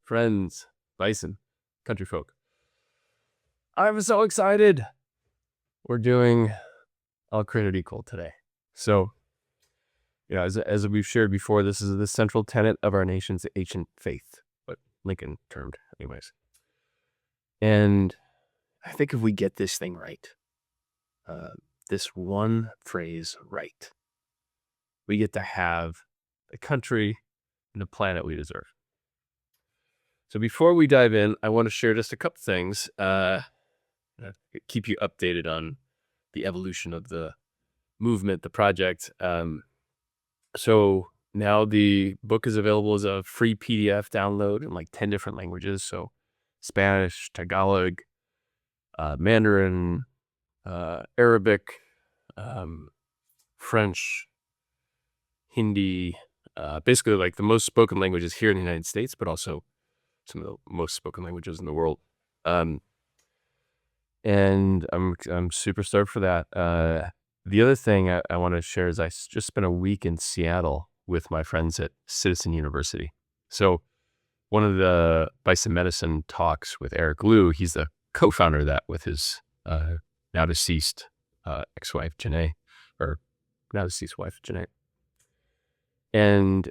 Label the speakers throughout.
Speaker 1: friends, Bison, country folk. I'm so excited. We're doing All Created Equal today. So, as we've shared before, this is the central tenet of our nation's ancient faith, what Lincoln termed anyways. And I think if we get this thing right, this one phrase right, we get to have the country and the planet we deserve. So before we dive in, I want to share just a couple things, keep you updated on the evolution of the movement, the project. So now the book is available as a free PDF download in like 10 different languages. So Spanish, Tagalog, Mandarin, Arabic, French, Hindi, basically like the most spoken languages here in the United States, but also some of the most spoken languages in the world. And I'm super stoked for that. The other thing I want to share is I just spent a week in Seattle with my friends at Citizen University. So one of the Bison medicine talks with Eric Liu, he's the co-founder of that with his now deceased ex-wife, Janae, or now deceased wife, Janae. And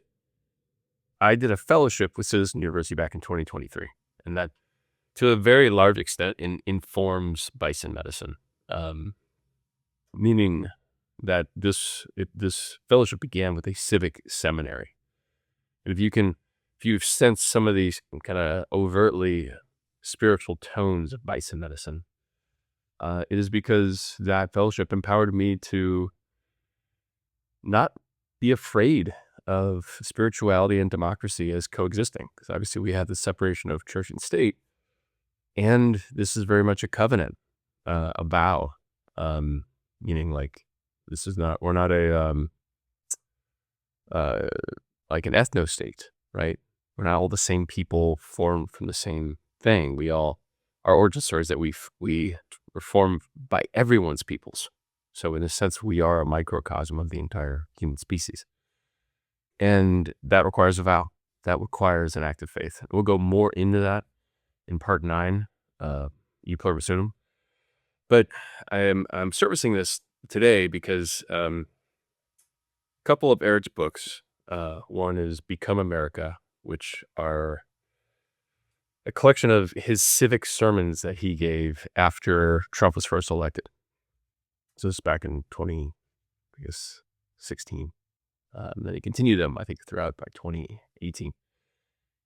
Speaker 1: I did a fellowship with Citizen University back in 2023. And that, to a very large extent, informs Bison medicine. Meaning that this fellowship began with a civic seminary. And if you've sensed some of these kind of overtly spiritual tones of Bison medicine, it is because that fellowship empowered me to not be afraid of spirituality and democracy as coexisting. Because obviously we have the separation of church and state, and this is very much a covenant, a vow, meaning like we're not a like an ethno state, right? We're not all the same people formed from the same thing. Our origin stories that we were formed by everyone's peoples. So in a sense, we are a microcosm of the entire human species. And that requires a vow. That requires an act of faith. We'll go more into that in part 9, E Pluribus Unum. But I'm servicing this today because a couple of Eric's books. One is Become America, which are a collection of his civic sermons that he gave after Trump was first elected. So this is back in 2016. Then he continued them, I think, throughout by 2018.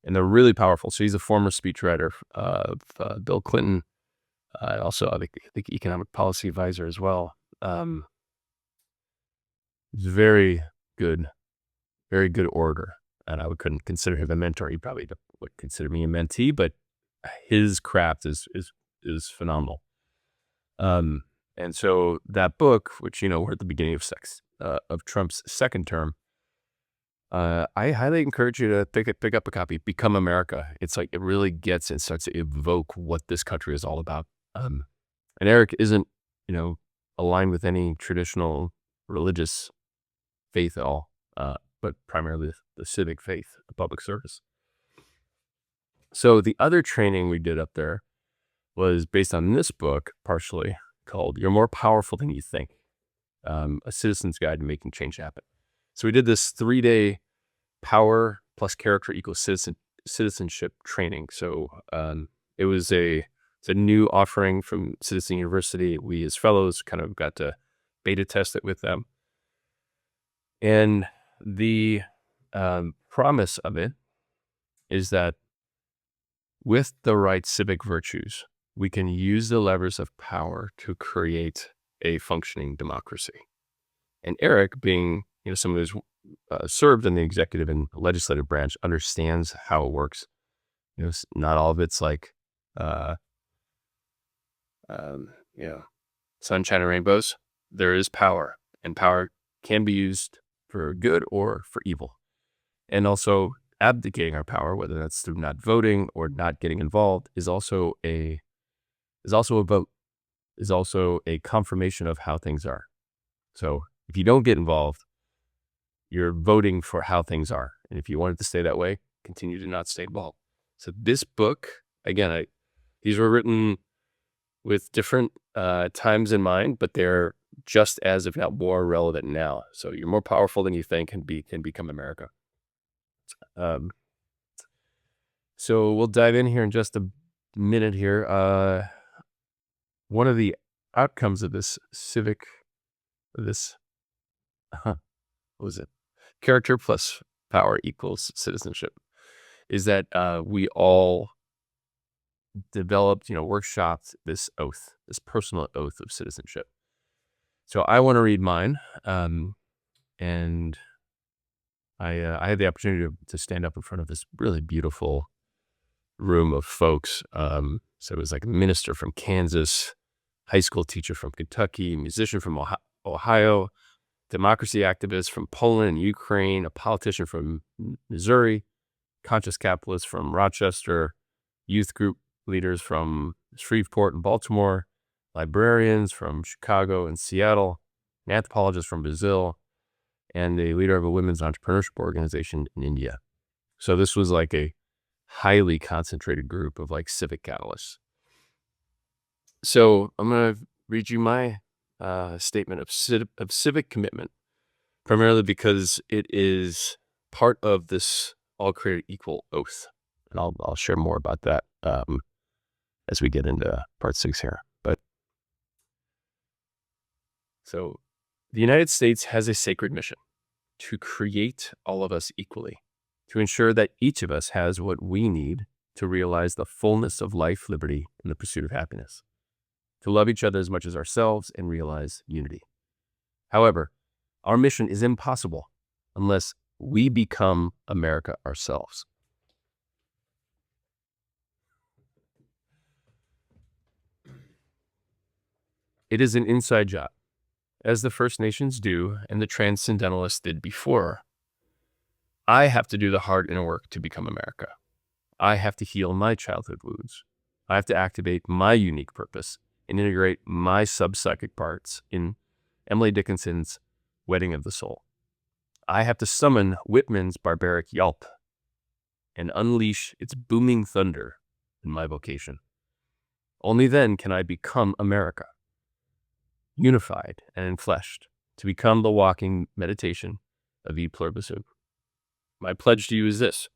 Speaker 1: And they're really powerful. So he's a former speechwriter of Bill Clinton, also I think economic policy advisor as well. He's very good orator, and I couldn't consider him a mentor. He probably would consider me a mentee, but his craft is phenomenal. And so that book, which we're at the beginning of Trump's second term, I highly encourage you to pick up a copy. Become America. It's like it really gets and starts to evoke what this country is all about. And Eric isn't aligned with any traditional religious faith at all, but primarily the civic faith, the public service. So the other training we did up there was based on this book, partially called "You're More Powerful Than You Think," a citizen's guide to making change happen. So we did this 3-day power plus character equals citizenship training. So it's a new offering from Citizen University. We as fellows kind of got to beta test it with them. And the promise of it is that with the right civic virtues, we can use the levers of power to create a functioning democracy. And Eric, being someone who's served in the executive and legislative branch, understands how it works. Not all of it's like sunshine and rainbows. There is power, and power can be used for good or for evil. And also abdicating our power, whether that's through not voting or not getting involved, is also a vote, is also a confirmation of how things are. So if you don't get involved, you're voting for how things are. And if you want it to stay that way, continue to not stay involved. So this book, again, these were written with different times in mind, but they're just as, if not more, relevant now. So you're more powerful than you think can become America. Um, so we'll dive in here in just a minute here. One of the outcomes of this, what was it? Character plus power equals citizenship, is that we all developed, workshopped this oath, this personal oath of citizenship. So I want to read mine, and I had the opportunity to stand up in front of this really beautiful room of folks. So it was like a minister from Kansas, high school teacher from Kentucky, musician from Ohio, democracy activist from Poland and Ukraine, a politician from Missouri, conscious capitalist from Rochester, youth group leaders from Shreveport and Baltimore, librarians from Chicago and Seattle, an anthropologist from Brazil, and a leader of a women's entrepreneurship organization in India. So this was like a highly concentrated group of like civic catalysts. So I'm going to read you my statement of civic commitment, primarily because it is part of this all created equal oath. And I'll share more about that as we get into part 6 here. But so the United States has a sacred mission to create all of us equally, to ensure that each of us has what we need to realize the fullness of life, liberty, and the pursuit of happiness, to love each other as much as ourselves and realize unity. However, our mission is impossible unless we become America ourselves. It is an inside job, as the First Nations do and the Transcendentalists did before. I have to do the hard inner work to become America. I have to heal my childhood wounds. I have to activate my unique purpose and integrate my subpsychic parts in Emily Dickinson's Wedding of the Soul. I have to summon Whitman's barbaric yelp and unleash its booming thunder in my vocation. Only then can I become America, unified and enfleshed, to become the walking meditation of E Pluribus. My pledge to you is this: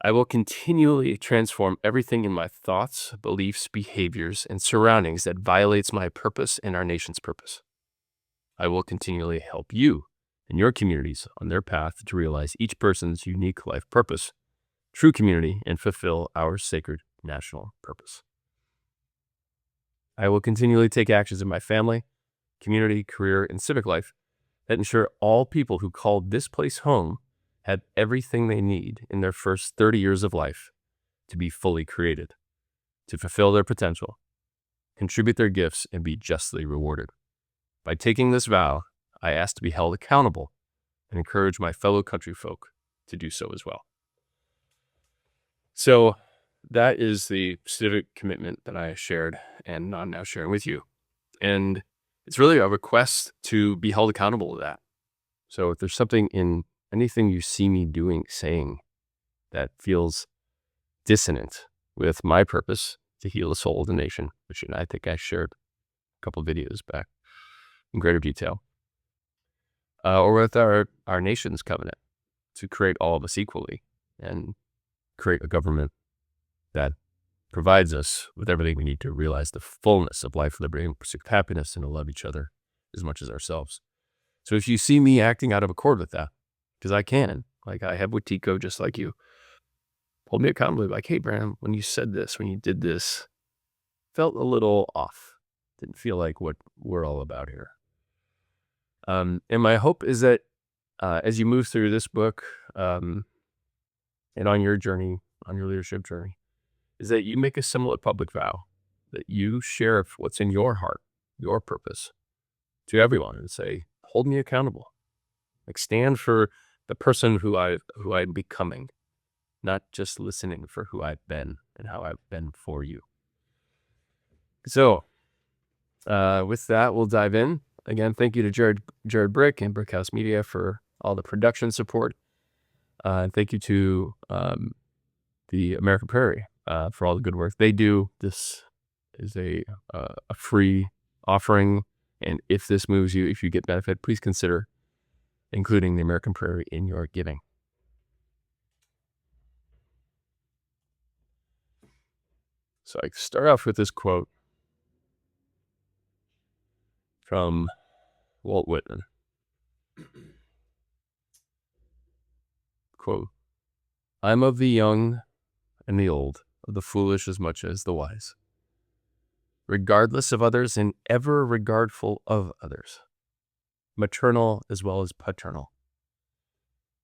Speaker 1: I will continually transform everything in my thoughts, beliefs, behaviors, and surroundings that violates my purpose and our nation's purpose. I will continually help you and your communities on their path to realize each person's unique life purpose, true community, and fulfill our sacred national purpose. I will continually take actions in my family, community, career, and civic life that ensure all people who call this place home have everything they need in their first 30 years of life to be fully created, to fulfill their potential, contribute their gifts, and be justly rewarded. By taking this vow, I ask to be held accountable and encourage my fellow country folk to do so as well. So that is the civic commitment that I shared and I'm now sharing with you. And it's really a request to be held accountable to that. So if there's something in anything you see me doing, saying that feels dissonant with my purpose to heal the soul of the nation, which I think I shared a couple of videos back in greater detail, or with our nation's covenant to create all of us equally and create a government that provides us with everything we need to realize the fullness of life, liberty, and pursuit of happiness, and to love each other as much as ourselves. So if you see me acting out of accord with that, because I can, like I have with Tico, just like you, hold me accountable, like, hey, Brandon, when you said this, when you did this, felt a little off. Didn't feel like what we're all about here. And my hope is that as you move through this book and on your journey, on your leadership journey, is that you make a similar public vow, that you share what's in your heart, your purpose, to everyone and say, hold me accountable. Like, stand for the person who I'm becoming, not just listening for who I've been and how I've been for you. So with that, we'll dive in. Again, thank you to Jared Brick and Brickhouse Media for all the production support. And thank you to the American Prairie for all the good work they do. This is a free offering, and if this moves you, if you get benefit, please consider including the American Prairie in your giving. So I start off with this quote from Walt Whitman. Quote, "I'm of the young and the old, of the foolish as much as the wise, regardless of others and ever regardful of others, maternal as well as paternal,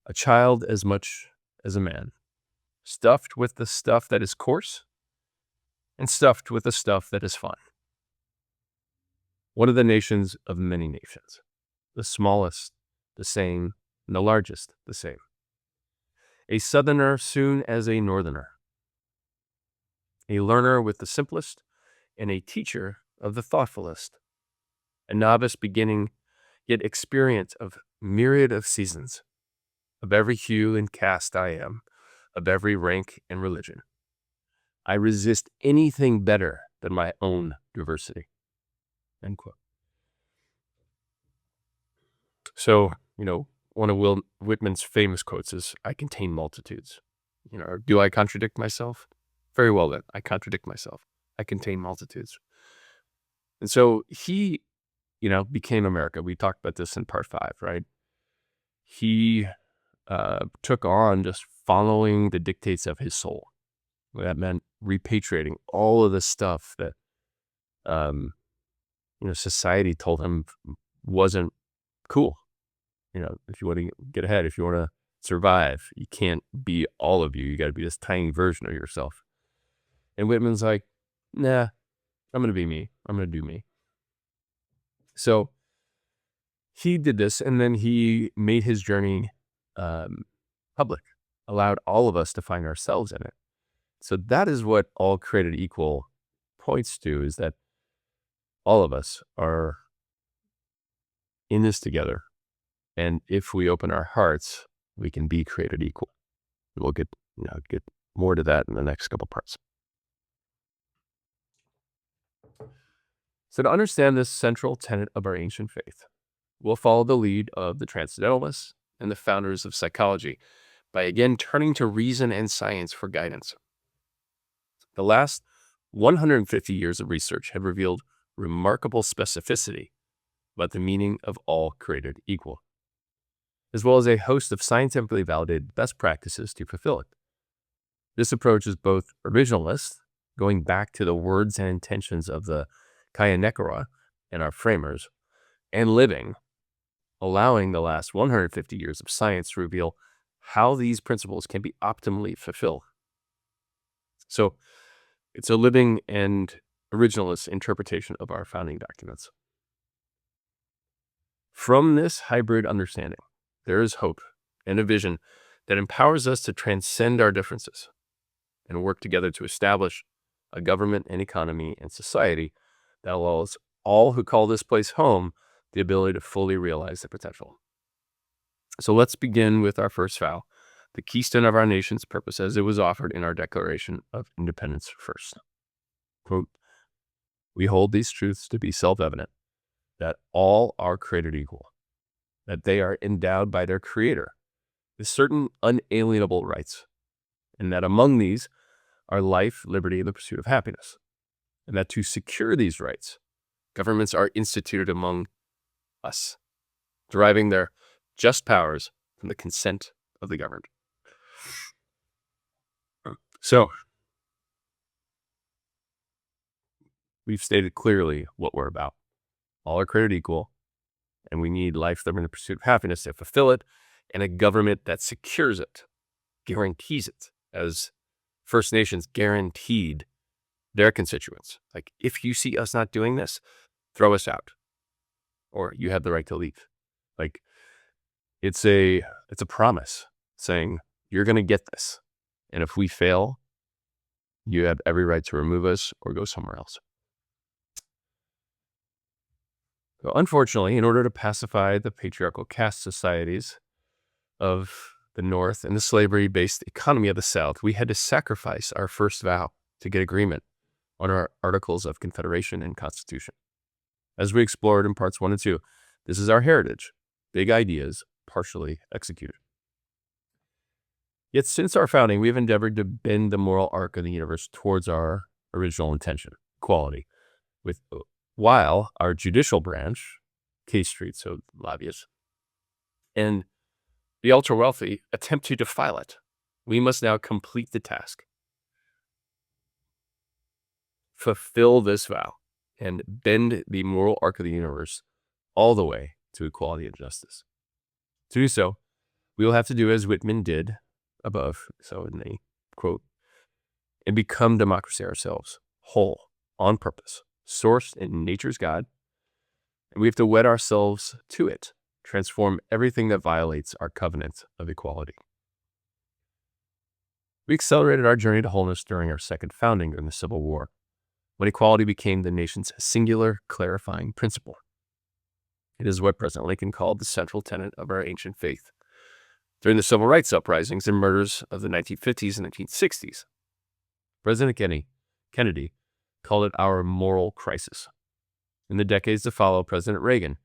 Speaker 1: a child as much as a man, stuffed with the stuff that is coarse and stuffed with the stuff that is fine. One of the nations of many nations, the smallest the same, and the largest the same. A southerner soon as a northerner, a learner with the simplest, and a teacher of the thoughtfulest, a novice beginning, yet experience of myriad of seasons, of every hue and caste I am, of every rank and religion. I resist anything better than my own diversity." End quote. So, one of Will Whitman's famous quotes is, "I contain multitudes." Do I contradict myself? Very well then, I contradict myself. I contain multitudes. And so he, became America. We talked about this in part 5, right? He took on just following the dictates of his soul. That meant repatriating all of the stuff that, society told him wasn't cool. If you want to get ahead, if you want to survive, you can't be all of you. You got to be this tiny version of yourself. And Whitman's like, nah, I'm going to be me. I'm going to do me. So he did this, and then he made his journey public, allowed all of us to find ourselves in it. So that is what all created equal points to, is that all of us are in this together. And if we open our hearts, we can be created equal. We'll get more to that in the next couple parts. So to understand this central tenet of our ancient faith, we'll follow the lead of the Transcendentalists and the founders of psychology by again turning to reason and science for guidance. The last 150 years of research have revealed remarkable specificity about the meaning of all created equal, as well as a host of scientifically validated best practices to fulfill it. This approach is both originalist, going back to the words and intentions of the Kaya Nekara and our framers, and living, allowing the last 150 years of science to reveal how these principles can be optimally fulfilled. So it's a living and originalist interpretation of our founding documents. From this hybrid understanding, there is hope and a vision that empowers us to transcend our differences and work together to establish a government and economy and society that allows all who call this place home the ability to fully realize their potential. So let's begin with our first vow, the keystone of our nation's purpose as it was offered in our Declaration of Independence first. Quote, "We hold these truths to be self-evident, that all are created equal, that they are endowed by their Creator with certain unalienable rights, and that among these are life, liberty, and the pursuit of happiness, and that to secure these rights, governments are instituted among us, deriving their just powers from the consent of the governed." So, we've stated clearly what we're about. All are created equal, and we need life, liberty, and the pursuit of happiness to fulfill it, and a government that secures it, guarantees it, as First Nations guaranteed their constituents. Like, if you see us not doing this, throw us out, or you have the right to leave. Like, it's a promise saying, you're going to get this. And if we fail, you have every right to remove us or go somewhere else. So unfortunately, in order to pacify the patriarchal caste societies of the North and the slavery-based economy of the South, we had to sacrifice our first vow to get agreement on our Articles of Confederation and Constitution. As we explored in parts 1 and 2, this is our heritage, big ideas partially executed. Yet since our founding, we have endeavored to bend the moral arc of the universe towards our original intention, equality, while our judicial branch, K Street, so lobbyists, and the ultra-wealthy attempt to defile it. We must now complete the task, fulfill this vow, and bend the moral arc of the universe all the way to equality and justice. To do so, we will have to do as Whitman did above, so in the quote, and become democracy ourselves, whole, on purpose, sourced in nature's God, and we have to wed ourselves to it, transform everything that violates our covenant of equality. We accelerated our journey to wholeness during our second founding during the Civil War, when equality became the nation's singular clarifying principle. It is what President Lincoln called the central tenet of our ancient faith. During the civil rights uprisings and murders of the 1950s and 1960s, President Kennedy called it our moral crisis. In the decades to follow, President Reagan,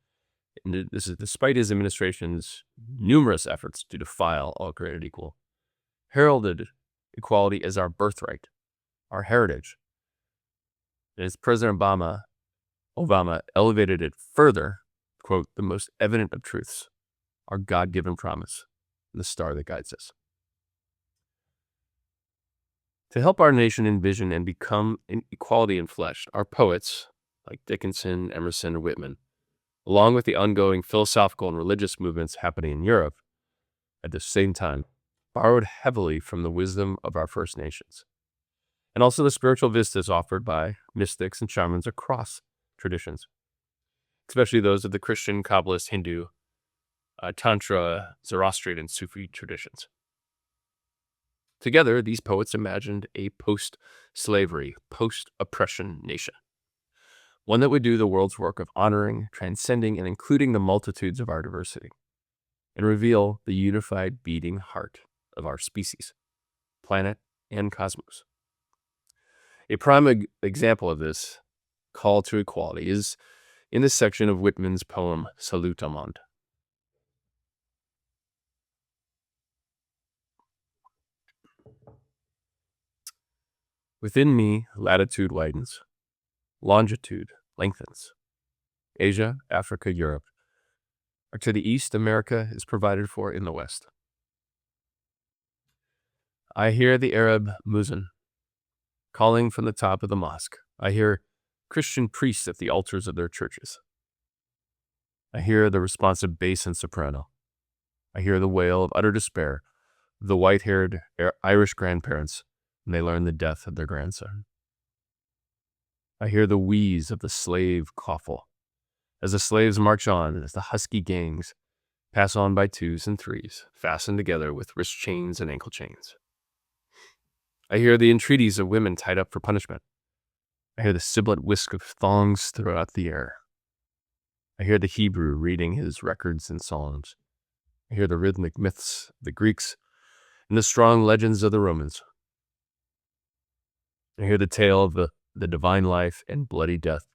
Speaker 1: and this is despite his administration's numerous efforts to defile all created equal, heralded equality as our birthright, our heritage. And as President Obama elevated it further, quote, the most evident of truths, our God-given promise, and the star that guides us. To help our nation envision and become equality enfleshed, our poets, like Dickinson, Emerson, and Whitman, along with the ongoing philosophical and religious movements happening in Europe at the same time, borrowed heavily from the wisdom of our First Nations, and also the spiritual vistas offered by mystics and shamans across traditions, especially those of the Christian, Kabbalist, Hindu, Tantra, Zoroastrian, and Sufi traditions. Together, these poets imagined a post-slavery, post-oppression nation, one that would do the world's work of honoring, transcending, and including the multitudes of our diversity, and reveal the unified beating heart of our species, planet, and cosmos. A prime example of this call to equality is in this section of Whitman's poem, Salut au Monde. Within me, latitude widens, longitude lengthens. Asia, Africa, Europe are to the east. America is provided for in the west. I hear the Arab muezzin calling from the top of the mosque. I hear Christian priests at the altars of their churches. I hear the responsive bass and soprano. I hear the wail of utter despair of the white-haired Irish grandparents when they learn the death of their grandson. I hear the wheeze of the slave coffle as the slaves march on, as the husky gangs pass on by twos and threes, fastened together with wrist chains and ankle chains. I hear the entreaties of women tied up for punishment. I hear the sibilant whisk of thongs throughout the air. I hear the Hebrew reading his records and psalms. I hear the rhythmic myths of the Greeks and the strong legends of the Romans. I hear the tale of the divine life and bloody death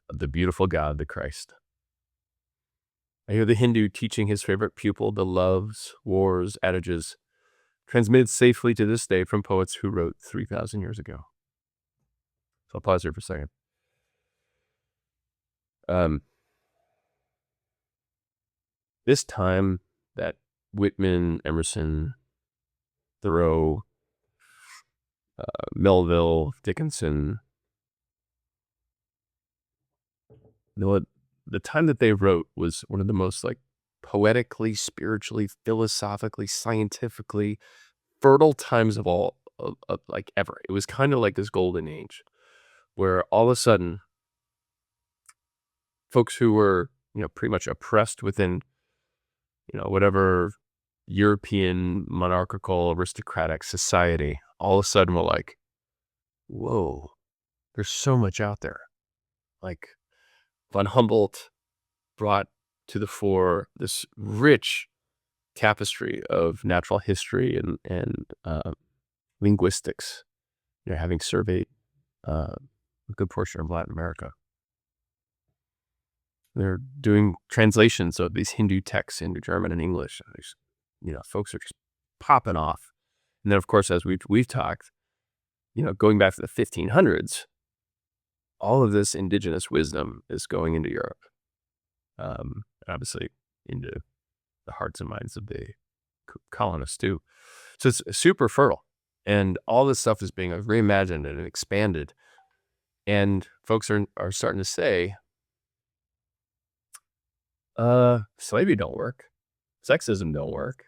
Speaker 1: of the beautiful God, the Christ. I hear the Hindu teaching his favorite pupil the loves, wars, adages, transmitted safely to this day from poets who wrote 3,000 years ago. So I'll pause here for a second. This time that Whitman, Emerson, Thoreau, Melville, Dickinson, the time that they wrote was one of the most poetically, spiritually, philosophically, scientifically fertile times of all ever. It was kind of like this golden age where all of a sudden folks who were pretty much oppressed within whatever European monarchical aristocratic society, all of a sudden were like, whoa, there's so much out there. Like von Humboldt brought to the fore this rich tapestry of natural history and linguistics. Having surveyed a good portion of Latin America, they're doing translations of these Hindu texts into German and English. Folks are just popping off. And then, of course, as we've talked, going back to the 1500s, all of this indigenous wisdom is going into Europe, obviously into the hearts and minds of the colonists too. So it's super fertile, and all this stuff is being reimagined and expanded. And folks are starting to say, slavery don't work, sexism don't work.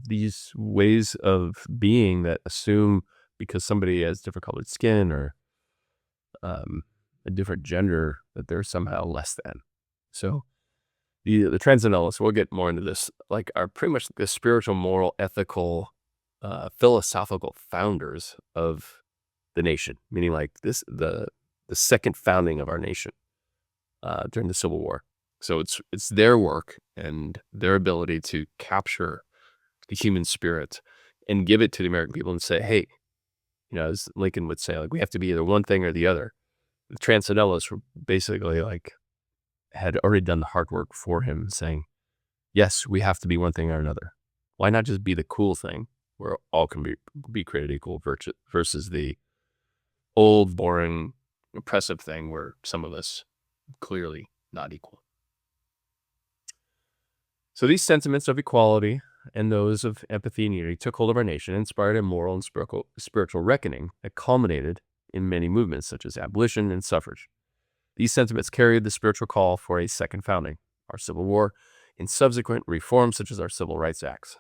Speaker 1: These ways of being that assume because somebody has different colored skin or a different gender that they're somehow less than. So the transcendentalists, we'll get more into this, like, are pretty much the spiritual, moral, ethical, philosophical founders of the nation, meaning like the second founding of our nation during the Civil War. So it's their work and their ability to capture the human spirit and give it to the American people and say, hey, as Lincoln would say, like, we have to be either one thing or the other. The transcendentalists were basically like had already done the hard work for him, saying, yes, we have to be one thing or another. Why not just be the cool thing where all can be created equal versus the old, boring, oppressive thing where some of us clearly not equal. So these sentiments of equality and those of empathy and unity took hold of our nation, inspired a moral and spiritual reckoning that culminated in many movements such as abolition and suffrage. These sentiments carried the spiritual call for a second founding, our Civil War, and subsequent reforms such as our Civil Rights Acts.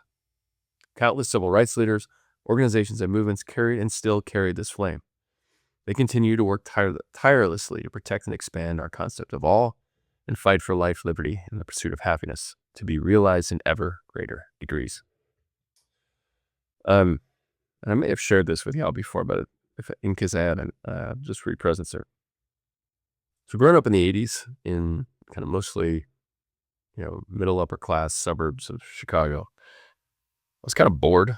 Speaker 1: Countless civil rights leaders, organizations, and movements carried and still carry this flame. They continue to work tirelessly to protect and expand our concept of all and fight for life, liberty, and the pursuit of happiness to be realized in ever greater degrees. And I may have shared this with y'all before, but in case I hadn't, just re-presence it. So growing up in the 80s in kind of mostly, middle upper class suburbs of Chicago, I was kind of bored.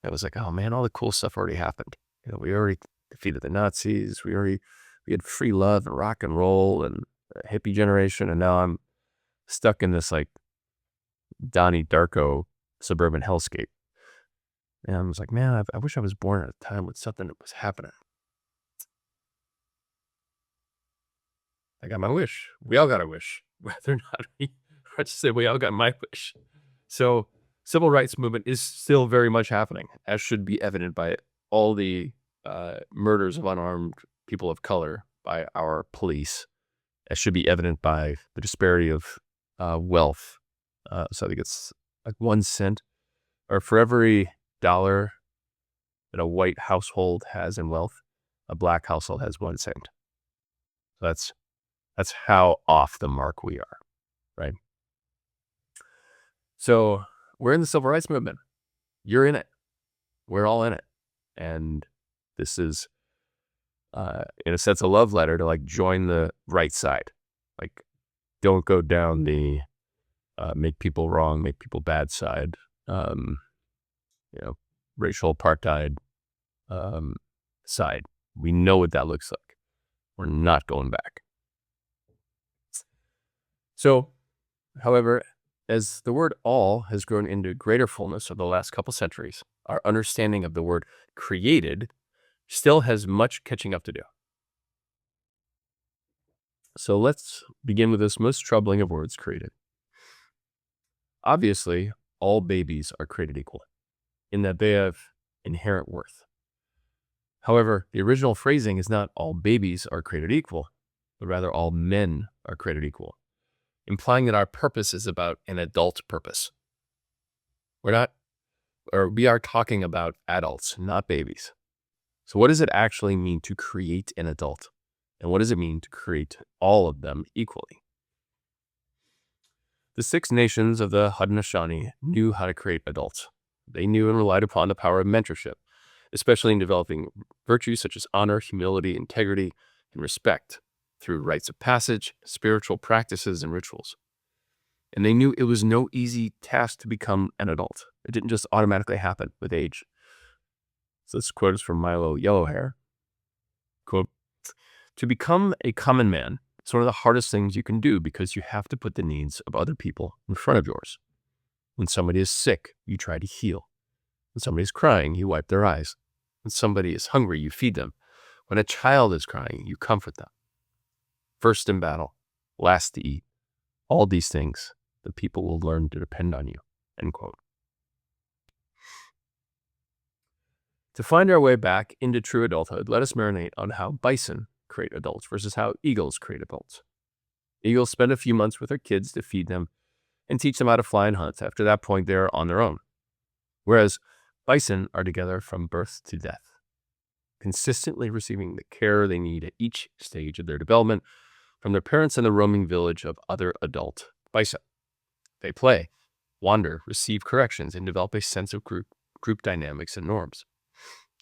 Speaker 1: I was like, oh man, all the cool stuff already happened. We already defeated the Nazis. We had free love and rock and roll and a hippie generation. And now I'm stuck in this like Donnie Darko suburban hellscape. And I was like, man, I wish I was born at a time when something was happening. I got my wish. We all got a wish, whether or not I just say we all got my wish. So civil rights movement is still very much happening, as should be evident by all the murders of unarmed people of color by our police, as should be evident by the disparity of wealth. So I think it's like 1 cent, or for every dollar that a white household has in wealth, a black household has 1 cent. So that's how off the mark we are, right? So we're in the civil rights movement. You're in it. We're all in it. And this is, in a sense, a love letter to like join the right side. Like, don't go down the make people wrong, make people bad side, racial apartheid side. We know what that looks like. We're not going back. So, however, as the word all has grown into greater fullness over the last couple centuries, our understanding of the word created still has much catching up to do. So let's begin with this most troubling of words, created. Obviously, all babies are created equal in that they have inherent worth. However, the original phrasing is not all babies are created equal, but rather all men are created equal, implying that our purpose is about an adult purpose. We are talking about adults, not babies. So what does it actually mean to create an adult? And what does it mean to create all of them equally? The 6 nations of the Haudenosaunee knew how to create adults. They knew and relied upon the power of mentorship, especially in developing virtues such as honor, humility, integrity, and respect through rites of passage, spiritual practices, and rituals. And they knew it was no easy task to become an adult. It didn't just automatically happen with age. So this quote is from Milo Yellowhair. Quote, "To become a common man is one of the hardest things you can do because you have to put the needs of other people in front of yours. When somebody is sick, you try to heal. When somebody is crying, you wipe their eyes. When somebody is hungry, you feed them. When a child is crying, you comfort them. First in battle, last to eat. All these things, the people will learn to depend on you." End quote. To find our way back into true adulthood, let us marinate on how bison create adults versus how eagles create adults. Eagles spend a few months with their kids to feed them and teach them how to fly and hunt. After that point, they are on their own. Whereas bison are together from birth to death, consistently receiving the care they need at each stage of their development from their parents and the roaming village of other adult bison. They play, wander, receive corrections, and develop a sense of group dynamics and norms.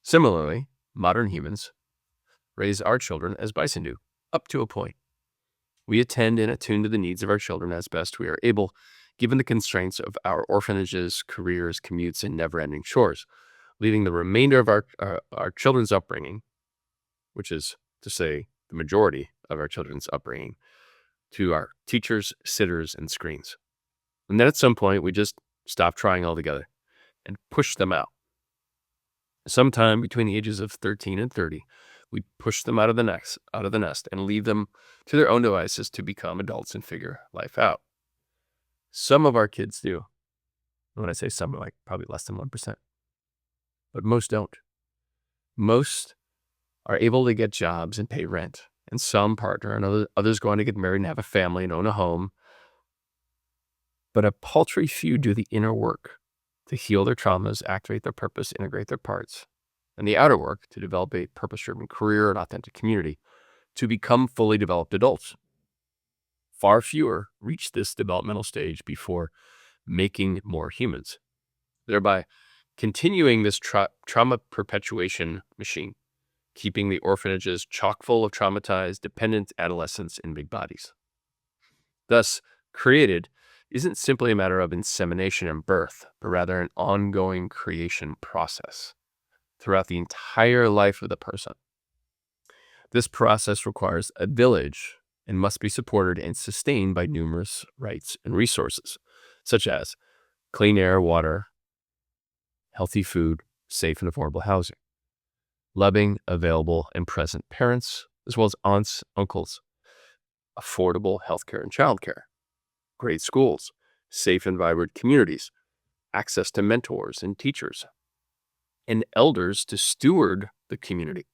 Speaker 1: Similarly, modern humans raise our children as bison do, up to a point. We attend and attune to the needs of our children as best we are able, given the constraints of our orphanages, careers, commutes, and never-ending chores, leaving the remainder of our children's upbringing, which is to say the majority of our children's upbringing, to our teachers, sitters, and screens. And then at some point, we just stop trying altogether and push them out. Sometime between the ages of 13 and 30, we push them out of the nest and leave them to their own devices to become adults and figure life out. Some of our kids do. When I say some, like probably less than 1%. But most don't. Most are able to get jobs and pay rent, and some partner, and others go on to get married and have a family and own a home. But a paltry few do the inner work to heal their traumas, activate their purpose, integrate their parts, and the outer work to develop a purpose-driven career and authentic community to become fully developed adults. Far fewer reach this developmental stage before making more humans, thereby continuing this trauma perpetuation machine, keeping the orphanages chock full of traumatized, dependent adolescents in big bodies. Thus, created isn't simply a matter of insemination and birth, but rather an ongoing creation process throughout the entire life of the person. This process requires a village and must be supported and sustained by numerous rights and resources, such as clean air, water, healthy food, safe and affordable housing, loving, available, and present parents, as well as aunts, uncles, affordable healthcare and childcare, great schools, safe and vibrant communities, access to mentors and teachers, and elders to steward the community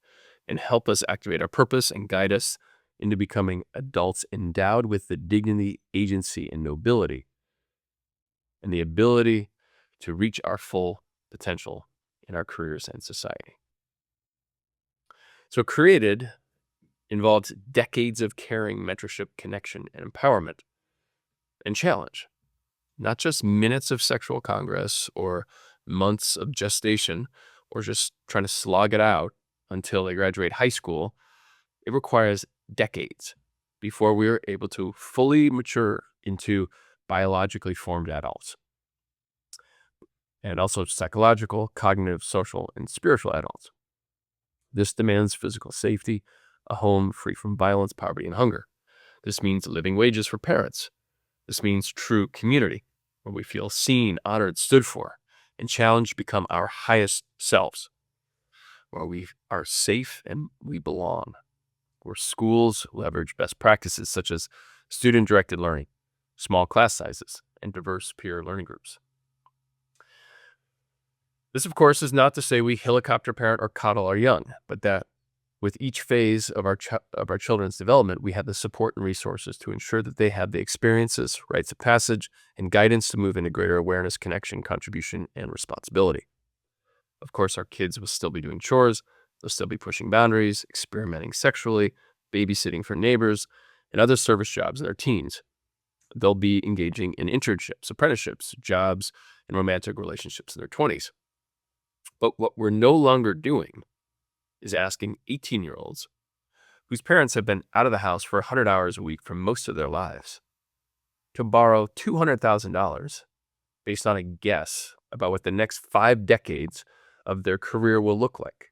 Speaker 1: and help us activate our purpose and guide us into becoming adults endowed with the dignity, agency, and nobility, and the ability to reach our full potential in our careers and society. So created involves decades of caring, mentorship, connection, and empowerment and challenge. Not just minutes of sexual congress or months of gestation or just trying to slog it out until they graduate high school. It requires decades before we are able to fully mature into biologically formed adults. And also psychological, cognitive, social, and spiritual adults. This demands physical safety, a home free from violence, poverty, and hunger. This means living wages for parents. This means true community, where we feel seen, honored, stood for, and challenged to become our highest selves, where we are safe and we belong, where schools leverage best practices such as student-directed learning, small class sizes, and diverse peer learning groups. This, of course, is not to say we helicopter parent or coddle our young, but that with each phase of our children's development, we have the support and resources to ensure that they have the experiences, rites of passage, and guidance to move into greater awareness, connection, contribution, and responsibility. Of course, our kids will still be doing chores, they'll still be pushing boundaries, experimenting sexually, babysitting for neighbors, and other service jobs in their teens. They'll be engaging in internships, apprenticeships, jobs, and romantic relationships in their 20s. But what we're no longer doing is asking 18-year-olds whose parents have been out of the house for 100 hours a week for most of their lives to borrow $200,000 based on a guess about what the next 5 decades of their career will look like.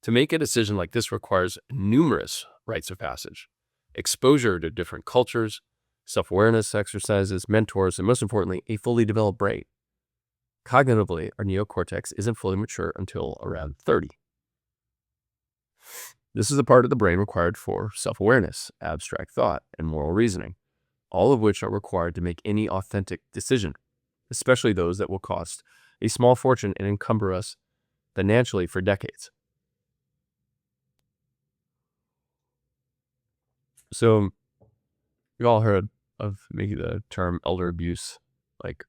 Speaker 1: To make a decision like this requires numerous rites of passage, exposure to different cultures, self-awareness exercises, mentors, and most importantly, a fully developed brain. Cognitively, our neocortex isn't fully mature until around 30. This is the part of the brain required for self-awareness, abstract thought, and moral reasoning, all of which are required to make any authentic decision, especially those that will cost a small fortune and encumber us financially for decades. So, we've all heard of maybe the term elder abuse, like,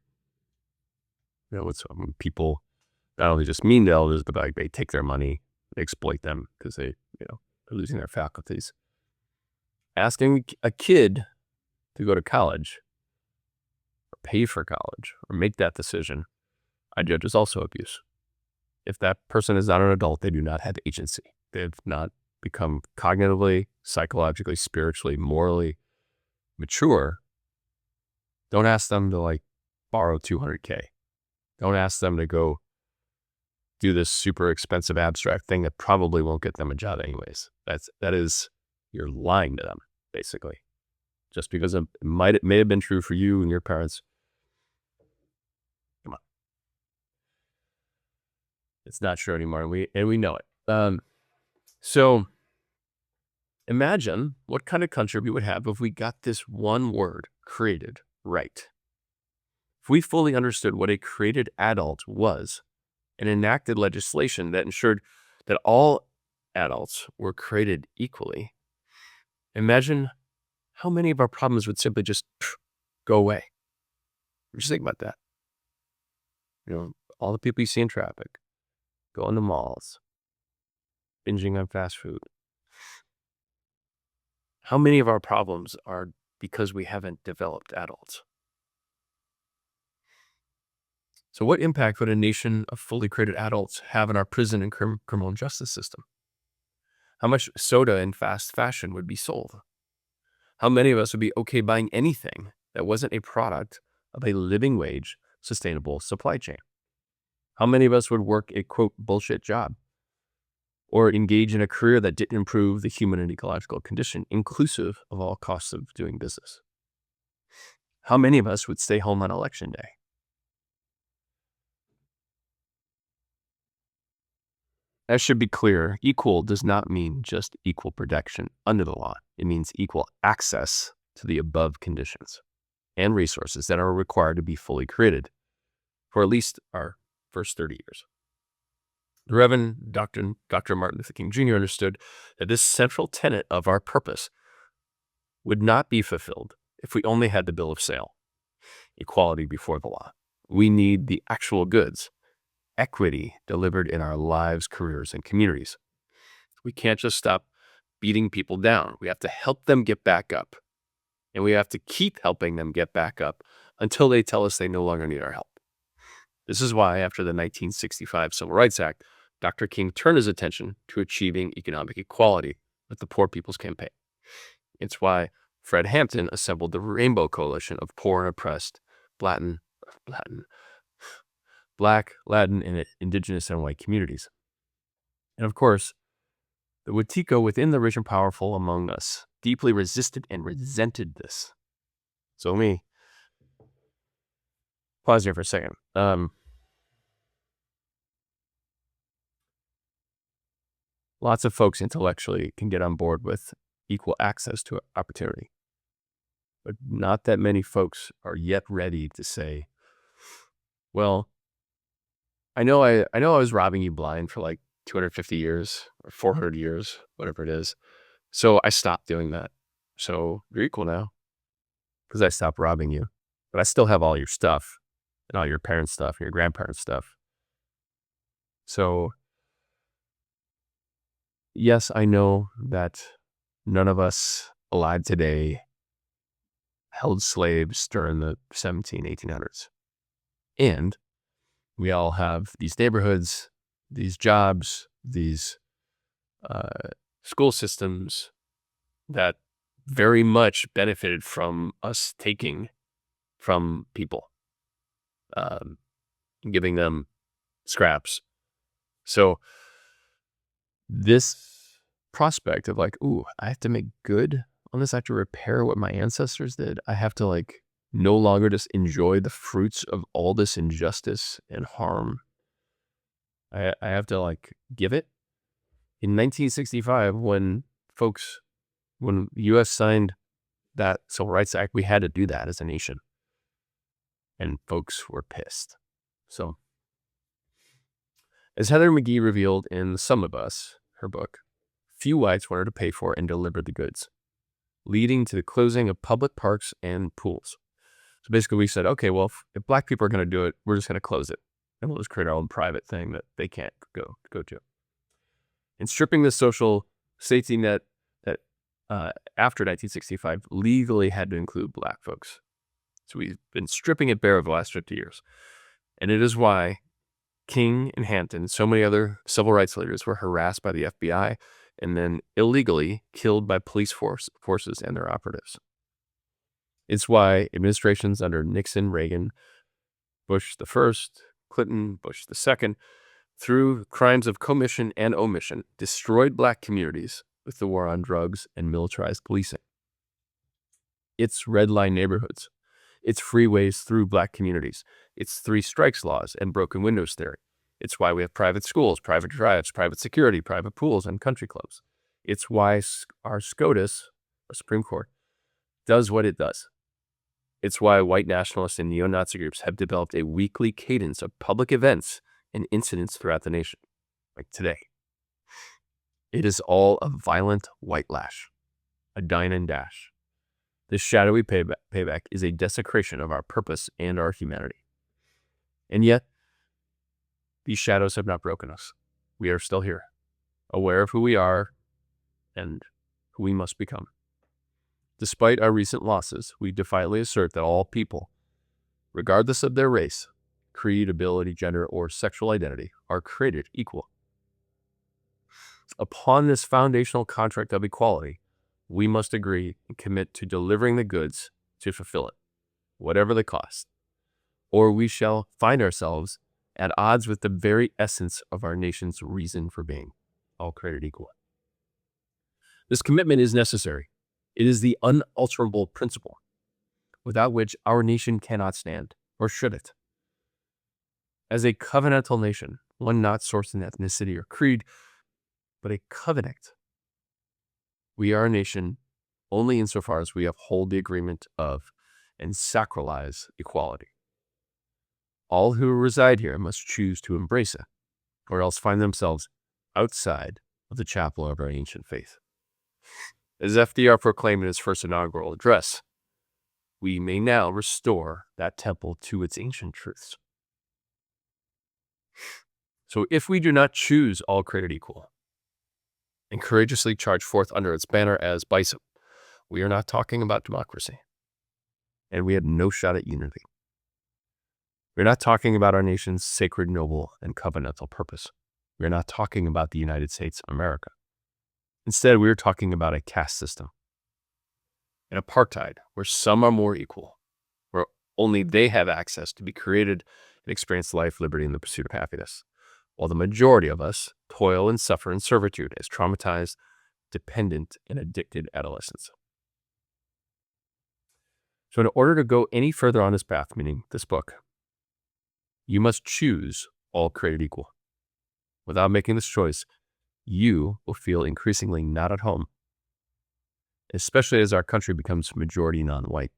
Speaker 1: it's when people not only just mean to elders, but like they take their money, they exploit them because they're losing their faculties. Asking a kid to go to college or pay for college or make that decision, I judge as also abuse. If that person is not an adult, they do not have agency. They have not become cognitively, psychologically, spiritually, morally mature. Don't ask them to borrow $200K. Don't ask them to go do this super expensive abstract thing that probably won't get them a job anyways. You're lying to them, basically. Just because it may have been true for you and your parents. Come on. It's not true anymore, and we know it. So imagine what kind of country we would have if we got this one word created right. If we fully understood what a created adult was and enacted legislation that ensured that all adults were created equally, imagine how many of our problems would simply just go away. Just think about that. All the people you see in traffic, going to malls, binging on fast food. How many of our problems are because we haven't developed adults? So what impact would a nation of fully created adults have in our prison and criminal justice system? How much soda in fast fashion would be sold? How many of us would be okay buying anything that wasn't a product of a living wage, sustainable supply chain? How many of us would work a, quote, bullshit job or engage in a career that didn't improve the human and ecological condition, inclusive of all costs of doing business? How many of us would stay home on election day? That should be clear. Equal does not mean just equal protection under the law. It means equal access to the above conditions and resources that are required to be fully created for at least our first 30 years. The Reverend Dr. Martin Luther King Jr. understood that this central tenet of our purpose would not be fulfilled if we only had the bill of sale, equality before the law. We need the actual goods, equity delivered in our lives, careers, and communities. We can't just stop beating people down. We have to help them get back up. And we have to keep helping them get back up until they tell us they no longer need our help. This is why, after the 1965 Civil Rights Act, Dr. King turned his attention to achieving economic equality with the Poor People's Campaign. It's why Fred Hampton assembled the Rainbow Coalition of poor and oppressed Black, Latin, and indigenous and white communities. And of course, the Wetiko within the rich and powerful among us deeply resisted and resented this. So let me pause here for a second. Lots of folks intellectually can get on board with equal access to opportunity, but not that many folks are yet ready to say, well, I know I was robbing you blind for 250 years or 400 years, whatever it is. So I stopped doing that. So you're equal now because I stopped robbing you, but I still have all your stuff and all your parents' stuff and your grandparents' stuff. So yes, I know that none of us alive today held slaves during the 1800s. And we all have these neighborhoods, these jobs, these school systems that very much benefited from us taking from people, um, giving them scraps. So this prospect of like, ooh, I have to make good on this. I have to repair what my ancestors did. I have to like no longer just enjoy the fruits of all this injustice and harm. I have to like give it. In 1965, when the U.S. signed that Civil Rights Act, we had to do that as a nation. And folks were pissed. So, as Heather McGee revealed in The Sum of Us, her book, few whites wanted to pay for and deliver the goods, leading to the closing of public parks and pools. So basically we said, okay, well, if black people are going to do it, we're just going to close it. And we'll just create our own private thing that they can't go to. And stripping the social safety net that after 1965 legally had to include black folks. So we've been stripping it bare over the last 50 years. And it is why King and Hampton and so many other civil rights leaders were harassed by the FBI and then illegally killed by police forces and their operatives. It's why administrations under Nixon, Reagan, Bush the first, Clinton, Bush the second, through crimes of commission and omission, destroyed black communities with the war on drugs and militarized policing. It's red line neighborhoods. It's freeways through black communities. It's three strikes laws and broken windows theory. It's why we have private schools, private drives, private security, private pools, and country clubs. It's why our SCOTUS, our Supreme Court, does what it does. It's why white nationalists and neo-Nazi groups have developed a weekly cadence of public events and incidents throughout the nation, like today. It is all a violent white lash, a dine and dash. This shadowy payback is a desecration of our purpose and our humanity. And yet, these shadows have not broken us. We are still here, aware of who we are and who we must become. Despite our recent losses, we defiantly assert that all people, regardless of their race, creed, ability, gender, or sexual identity, are created equal. Upon this foundational contract of equality, we must agree and commit to delivering the goods to fulfill it, whatever the cost, or we shall find ourselves at odds with the very essence of our nation's reason for being, all created equal. This commitment is necessary. It is the unalterable principle, without which our nation cannot stand, or should it. As a covenantal nation, one not sourced in ethnicity or creed, but a covenant, we are a nation only insofar as we uphold the agreement of and sacralize equality. All who reside here must choose to embrace it, or else find themselves outside of the chapel of our ancient faith. As FDR proclaimed in his first inaugural address, we may now restore that temple to its ancient truths. So if we do not choose all created equal and courageously charge forth under its banner as Bison, we are not talking about democracy, and we have no shot at unity. We're not talking about our nation's sacred, noble, and covenantal purpose. We're not talking about the United States of America. Instead, we're talking about a caste system, an apartheid where some are more equal, where only they have access to be created and experience life, liberty, and the pursuit of happiness, while the majority of us toil and suffer in servitude as traumatized, dependent, and addicted adolescents. So in order to go any further on this path, meaning this book, you must choose all created equal. Without making this choice, you will feel increasingly not at home, especially as our country becomes majority non-white.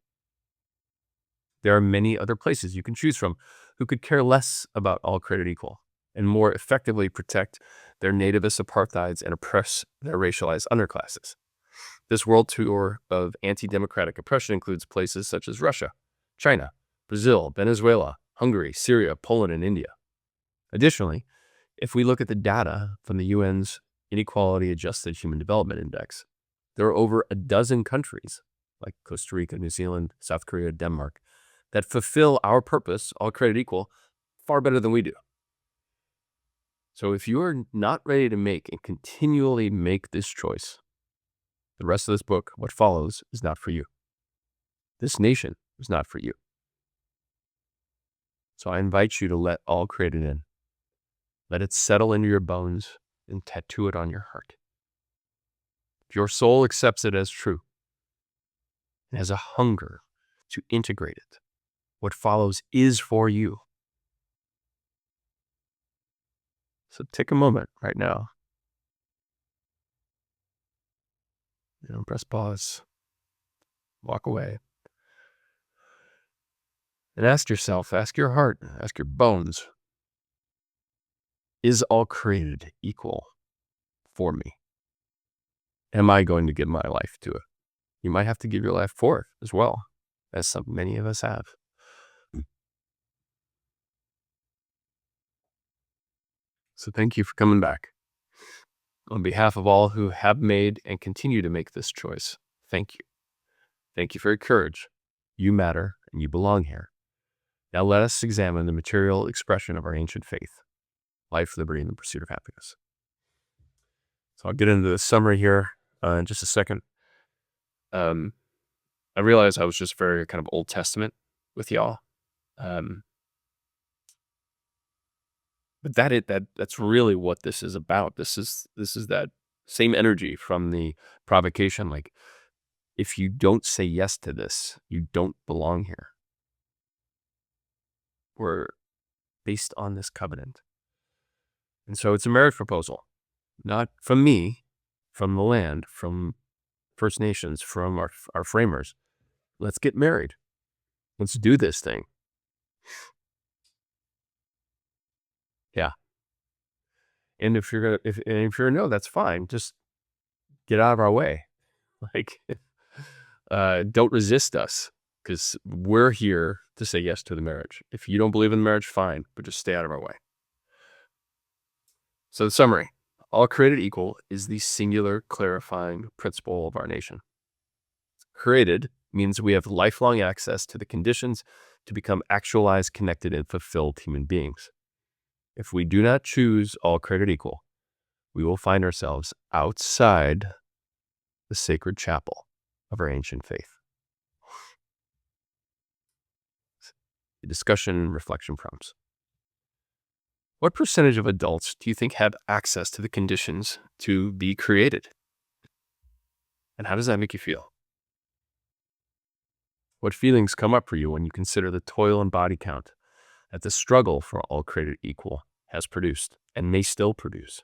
Speaker 1: There are many other places you can choose from who could care less about all created equal and more effectively protect their nativist apartheids and oppress their racialized underclasses. This world tour of anti-democratic oppression includes places such as Russia, China, Brazil, Venezuela, Hungary, Syria, Poland, and India. Additionally, if we look at the data from the UN's Inequality Adjusted Human Development Index, there are over a dozen countries, like Costa Rica, New Zealand, South Korea, Denmark, that fulfill our purpose, all created equal, far better than we do. So if you are not ready to make and continually make this choice, The rest of this book, what follows, is not for you. This nation is not for you. So I invite you to let all created in. Let it settle into your bones and tattoo it on your heart. If your soul accepts it as true and has a hunger to integrate it, what follows is for you. So take a moment right now. Press pause, walk away, and ask yourself, ask your heart, ask your bones, is all created equal for me? Am I going to give my life to it? You might have to give your life for it as well, as many of us have. So thank you for coming back. On behalf of all who have made and continue to make this choice, thank you. Thank you for your courage. You matter and you belong here. Now let us examine the material expression of our ancient faith, life, liberty, and the pursuit of happiness. So I'll get into the summary here in just a second. I realized I was just very kind of Old Testament with y'all. But that's really what this is about. This is that same energy from the provocation. Like, if you don't say yes to this, you don't belong here. We're based on this covenant. And so it's a marriage proposal, not from me, from the land, from First Nations, from our framers. Let's get married. Let's do this thing. Yeah. And if you're a no, that's fine. Just get out of our way. Like, don't resist us, because we're here to say yes to the marriage. If you don't believe in the marriage, fine, but just stay out of our way. So the summary, all created equal is the singular clarifying principle of our nation. Created means we have lifelong access to the conditions to become actualized, connected, and fulfilled human beings. If we do not choose all created equal, we will find ourselves outside the sacred chapel of our ancient faith. The discussion and reflection prompts. What percentage of adults do you think have access to the conditions to be created? And how does that make you feel? What feelings come up for you when you consider the toil and body count that the struggle for all created equal has produced and may still produce?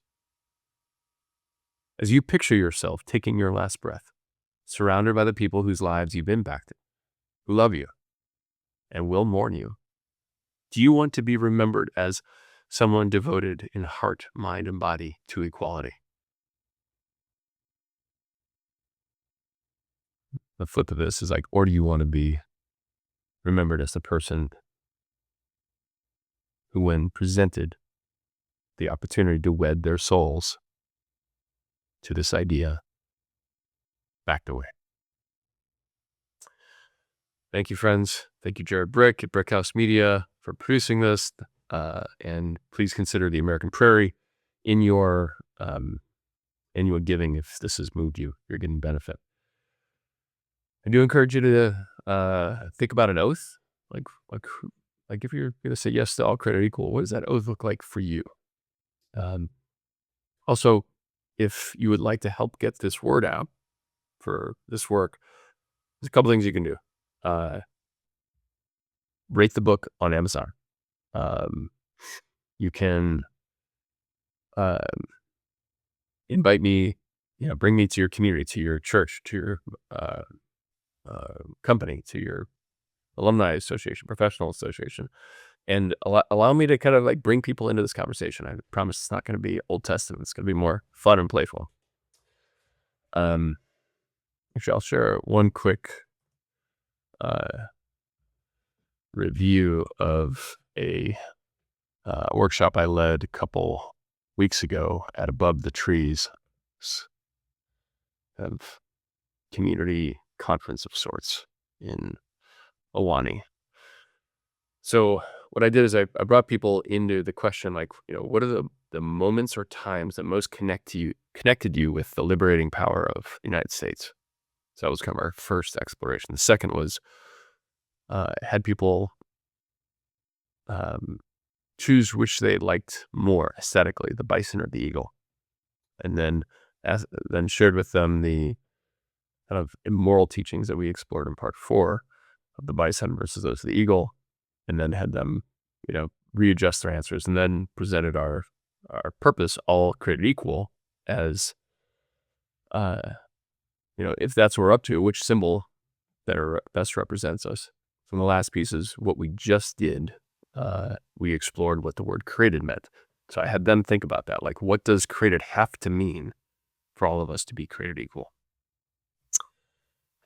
Speaker 1: As you picture yourself taking your last breath, surrounded by the people whose lives you've impacted, who love you and will mourn you, do you want to be remembered as someone devoted in heart, mind, and body to equality? The flip of this is like, or do you want to be remembered as the person who, when presented the opportunity to wed their souls to this idea, backed away? Thank you, friends. Thank you, Jared Brick at Brickhouse Media, for producing this. And please consider the American Prairie in your annual giving if this has moved you. You're getting benefit. I do encourage you to think about an oath. Like if you're going to say yes to all created equal, what does that oath look like for you? Also, if you would like to help get this word out for this work, there's a couple things you can do. Rate the book on Amazon. You can invite me, bring me to your community, to your church, to your company, to your alumni association, professional association, and allow me to kind of like bring people into this conversation. I promise it's not going to be Old Testament. It's going to be more fun and playful. Actually, I'll share one quick review of a workshop I led a couple weeks ago at Above the Trees, of community conference of sorts in Awani. So what I did is I brought people into the question, like, what are the moments or times that most connected you with the liberating power of the United States? So that was kind of our first exploration. The second was had people um, choose which they liked more aesthetically, the bison or the eagle, and then shared with them the kind of immoral teachings that we explored in part 4 of the bison versus those of the eagle, and then had them, readjust their answers, and then presented our purpose, all created equal, as uh, if that's what we're up to, which symbol better best represents us. So the last piece is what we just did. We explored what the word created meant. So I had them think about that. Like, what does created have to mean for all of us to be created equal?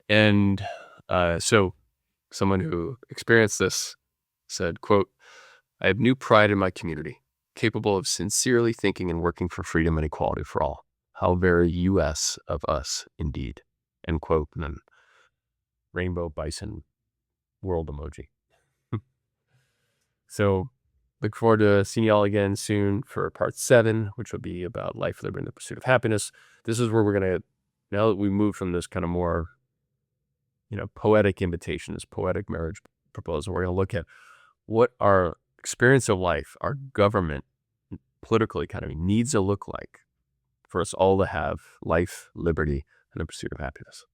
Speaker 1: And so someone who experienced this said, quote, "I have new pride in my community, capable of sincerely thinking and working for freedom and equality for all. How very US of us indeed." End quote. And then rainbow bison world emoji. So look forward to seeing y'all again soon for part 7, which will be about life, liberty, and the pursuit of happiness. This is where we're going to, now that we move from this kind of more, poetic invitation, this poetic marriage proposal, we're going to look at what our experience of life, our government, political economy needs to look like for us all to have life, liberty, and the pursuit of happiness.